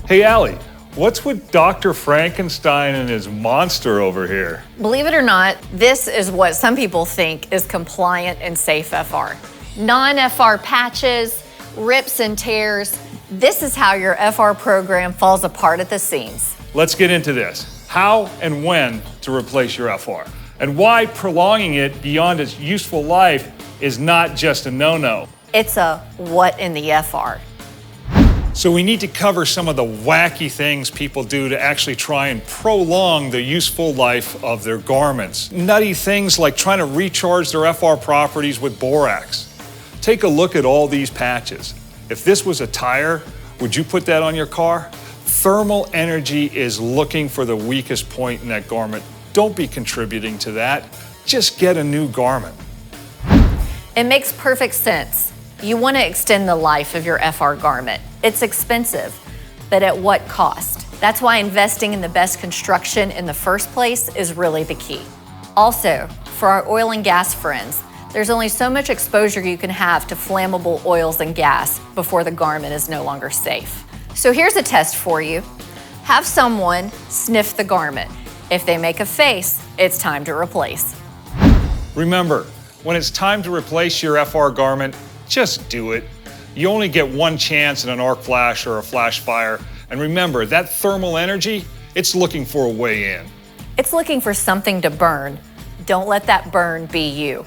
Hey, Allie, what's with Dr. Frankenstein and his monster over here? Believe it or not, this is what some people think is compliant and safe FR. Non-FR patches, rips and tears. This is how your FR program falls apart at the seams. Let's get into this. How and when to replace your FR, and why prolonging it beyond its useful life is not just a no-no. It's a what in the FR. So we need to cover some of the wacky things people do to actually try and prolong the useful life of their garments. Nutty things like trying to recharge their FR properties with borax. Take a look at all these patches. If this was a tire, would you put that on your car? Thermal energy is looking for the weakest point in that garment. Don't be contributing to that. Just get a new garment. It makes perfect sense. You want to extend the life of your FR garment. It's expensive, but at what cost? That's why investing in the best construction in the first place is really the key. Also, for our oil and gas friends, there's only so much exposure you can have to flammable oils and gas before the garment is no longer safe. So here's a test for you. Have someone sniff the garment. If they make a face, it's time to replace. Remember, when it's time to replace your FR garment, just do it. You only get one chance in an arc flash or a flash fire. And remember, that thermal energy, it's looking for a way in. It's looking for something to burn. Don't let that burn be you.